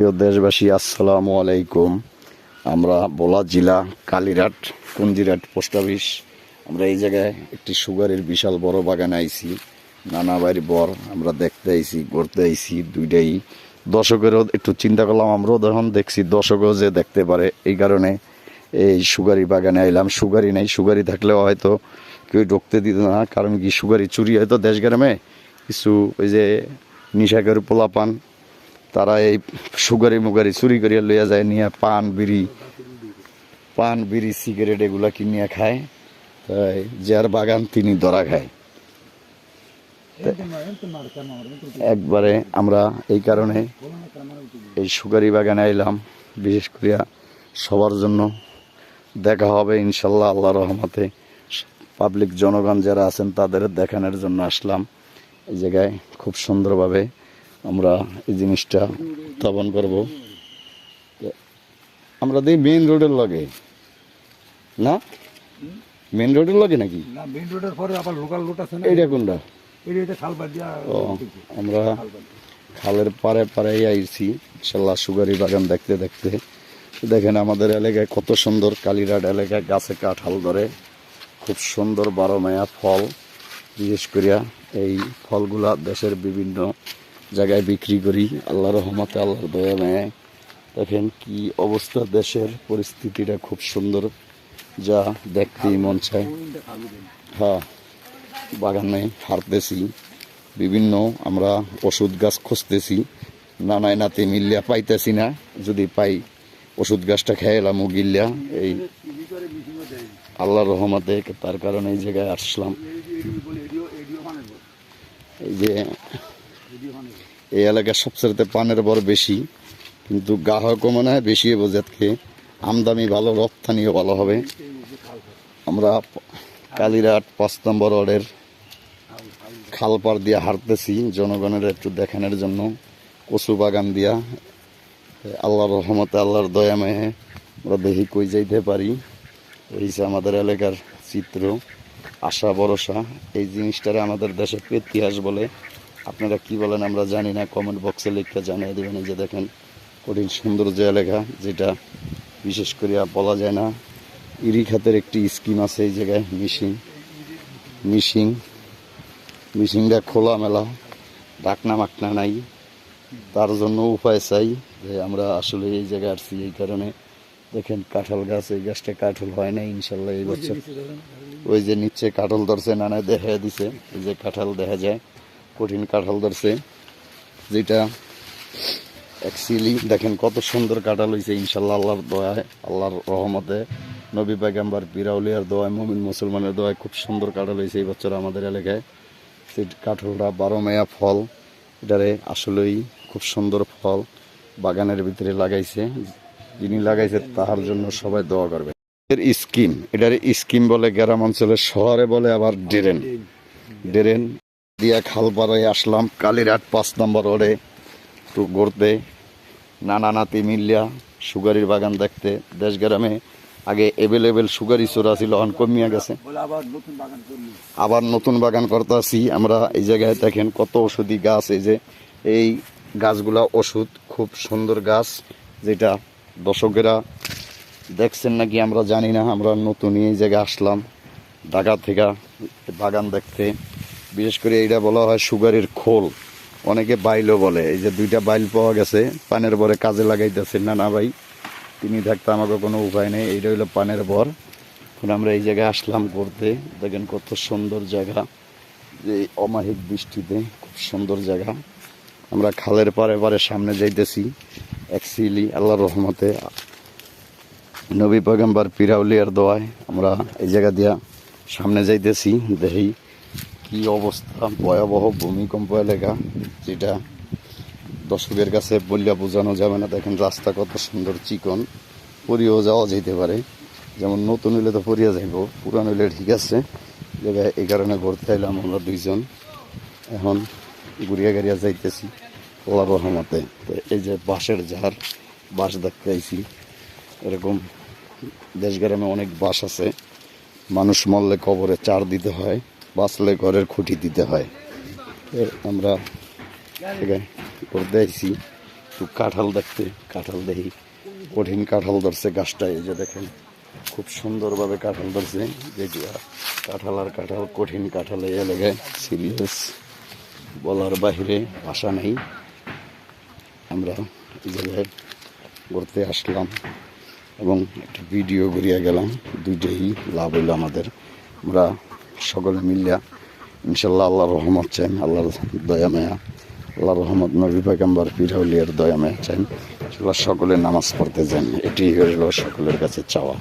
প্রিয় দেশবাসী, আসসালামু আলাইকুম। আমরা ভোলা জেলা কালীরহাট কুঞ্জিরহাট পোস্ট অফিস। আমরা এই জায়গায় একটি সুগারের বিশাল বড় বাগান আইছি, নানা বাড়ি বর আমরা দেখতে আইছি, ঘুরতে আইছি। দুইটাই দর্শকেরও একটু চিন্তা করলাম, আমরাও যখন দেখছি দর্শকও যে দেখতে পারে, এই কারণে এই সুগারি বাগানে আইলাম। সুগারি নেই, সুগারি থাকলেও হয়তো কেউ ঢুকতে দিত না, কারণ কি সুগারি চুরি হয়তো দেশ গ্রামে কিছু ওই যে নিশাকের পোলাপান, তারা এই সুগারি মুগারি চুরি করিয়া লইয়া যায়, নিয়ে পান বিড়ি সিগারেট এগুলা কিনিয়া খায়। তাই যার বাগান তিনি ধরা খায়। একবারে আমরা এই কারণে এই সুগারি বাগানে আইলাম, বিশেষ করিয়া সবার জন্য দেখা হবে ইনশাল্লাহ আল্লাহ রহমতে। পাবলিক জনগণ যারা আছেন তাদের দেখানোর জন্য আসলাম। এই জায়গায় খুব সুন্দরভাবে আমরা এই জিনিসটা উত্থাপন করব। আমরা দিই মেইন রোডের লগে না, মেইন রোডের লগে নাকি? না, মেইন রোডের পরে আবার লোকাল রোড আছে না। এইটা কোনটা? এইটা খালবাড়িয়া। ও, আমরা খালের পারে পারে আইছি ইনশাল্লাহ সুগারি বাগান দেখতে দেখতে। দেখেন আমাদের এলাকায় কত সুন্দর, কালীরহাট এলাকায় গাছে কাঁঠাল ধরে, খুব সুন্দর 12 মায়া ফল। বিশেষ করিয়া এই ফলগুলা দেশের বিভিন্ন জায়গায় বিক্রি করি আল্লাহর রহমতে, আল্লাহর দয়া মায়ায়। দেখেন কি অবস্থা, দেশের পরিস্থিতিটা খুব সুন্দর, যা দেখতেই মন চায়। হ্যাঁ, বাগানে হারতেছি, বিভিন্ন আমরা ওষুধ গাছ খুঁজতেছি, নানায় নাতে মিল্লিয়া পাইতেছি না। যদি পাই ওষুধ গাছটা খেয়ে এলাম গিল্লা, এই আল্লাহর রহমতে। তার কারণে এই জায়গায় আসলাম। এই যে এই এলাকার সবচেয়ে পানের বর বেশি, কিন্তু গ্রাহকও মনে হয় বেশি বোঝাতকে, আমদানি ভালো, রপ্তানিও ভালো হবে। আমরা কালীরহাট 5 নম্বর ওয়ার্ডের খালপার দিয়ে হাঁটতেছি জনগণের একটু দেখানোর জন্য। কচু বাগান দিয়া আল্লাহর রহমতে, আল্লাহর দয়াময়ে আমরা দেখি কই যাইতে পারি। এই যে আমাদের এলাকার চিত্র, আশা ভরসা। এই জিনিসটারে আমাদের দেশে ইতিহাস বলে, আপনারা কি বলেন আমরা জানি না, কমেন্ট বক্সে লিখে জানিয়ে দেবেন। এই যে দেখেন কঠিন সৌন্দর্য এলাকা, যেটা বিশেষ করিয়া বলা যায় না। ইরি খাতের একটি স্কিম আছে এই জায়গায়, মিশিংটা খোলামেলা, ডাকনা মাকনা নাই। তার জন্য উপায় চাই যে আমরা আসলে এই জায়গায় আসছি। এই কারণে দেখেন কাঁঠাল গাছ, এই গাছটা কাঁঠাল হয় না ইনশাল্লাহ এই বছর। ওই যে নিচে কাঁঠাল ধরছে, নানা দেখা দিছে, এই যে কাঁঠাল দেখা যায়, কঠিন কাঁঠাল ধরছে, যেটা অ্যাকচুয়ালি দেখেন কত সুন্দর কাঁঠাল হয়েছে ইনশাল্লাহ আল্লাহর দয়ায়, আল্লাহর রহমতে, নবী পয়গম্বর পীর আউলিয়ার দোয়ায়, মুমিন মুসলমানের দোয়ায় খুব সুন্দর কাঁঠাল হয়েছে এই বছর আমাদের এলাকায়। সেই কাঁঠালটা 12 মায়া ফল, এটারে আসলেই খুব সুন্দর ফল বাগানের ভিতরে লাগাইছে। যিনি লাগাইছে তাহার জন্য সবাই দোয়া করবে। এর স্কিম, এটার স্কিম বলে গ্রাম অঞ্চলের, শহরে বলে আবার ড্রেন দিয়া খাল পাড়ায় আসলাম কালীরহাট 5 নম্বর ওয়ার্ডে একটু ঘুরতে, নানা নাতি মিল্লিয়া সুগারির বাগান দেখতে। দেশ গ্রামে আগে অ্যাভেলেবেল সুগারি চোরা ছিল, এখন কমিয়া গেছে, আবার নতুন বাগান করতে আসি আমরা। এই জায়গায় দেখেন কত ওষুধি গাছ, এই যে এই গাছগুলা ওষুধ, খুব সুন্দর গাছ, যেটা দর্শকেরা দেখছেন নাকি আমরা জানি না। আমরা নতুন এই জায়গায় আসলাম ঢাকা থেকে বাগান দেখতে। বিশেষ করে এইটা বলা হয় সুগারির খোল, অনেকে বাইলও বলে। এই যে 2টা বাইল পাওয়া গেছে, পানের বরে কাজে লাগাইতেছে নানা ভাই, তিনি থাকতে আমাকে কোনো উপায় নেই। এইটা হইলো পানের বর। এখন আমরা এই জায়গায় আসলাম ঘুরতে, দেখেন কত সুন্দর জায়গা, যে অমাহিক বৃষ্টিতে খুব সুন্দর জায়গা। আমরা খালের পারে পারে সামনে যাইতেছি, অ্যাকচুয়ালি আল্লাহর রহমতে, নবী পয়গম্বর পীর আউলিয়ার দোয়ায় আমরা এই জায়গা দিয়া সামনে যাইতেছি। দেখি কি অবস্থা, ভয়াবহ ভূমিকম্প এলাকা, যেটা দর্শকের কাছে বললে বোঝানো যাবে না। দেখেন রাস্তা কত সুন্দর, চিকন, পরিয়েও যাওয়া যেতে পারে। যেমন নতুন হইলে তো পরিয়া যাইব, পুরান হইলে ঠিক আছে। জায়গায় এই কারণে ঘুরতে এলাম আমরা 2 জন, এখন ঘুরিয়া গাড়িয়া যাইতেছি আল্লাহর রহমতে। তো এই যে বাঁশের ঝাড়, বাঁশ দেখতে আইছি। এরকম দেশ গ্রামে অনেক বাঁশ আছে, মানুষ মরলে কবরে চার দিতে হয়, বাঁচলে ঘরের খুঁটি দিতে হয়। আমরা ঘুরতে আইছি, একটু কাঁঠাল দেখতে, কাঁঠাল দেখি। কঠিন কাঁঠাল ধরছে গাছটা, এই যে দেখেন খুব সুন্দরভাবে কাঁঠাল ধরছে। যেটা কাঁঠাল আর কাঁঠাল, কঠিন কাঁঠাল এই এলাকায় সিরিয়াস, বলার বাহিরে ভাষা নেই। আমরা এই জায়গায় ঘুরতে আসলাম এবং একটা ভিডিও ঘুরিয়ে গেলাম, দুইটাই লাভ হইল আমাদের। আমরা সকলে মিলিয়া ইনশাল্লাহ আল্লাহর রহমত চাই, আল্লাহর দয়া মায়া, আল্লাহর রহমত, নবী পয়গম্বর পীর আউলিয়ার দয়া মায়া চাই। সকলে নামাজ পড়তে যান, এটি হইল সকলের কাছে চাওয়া।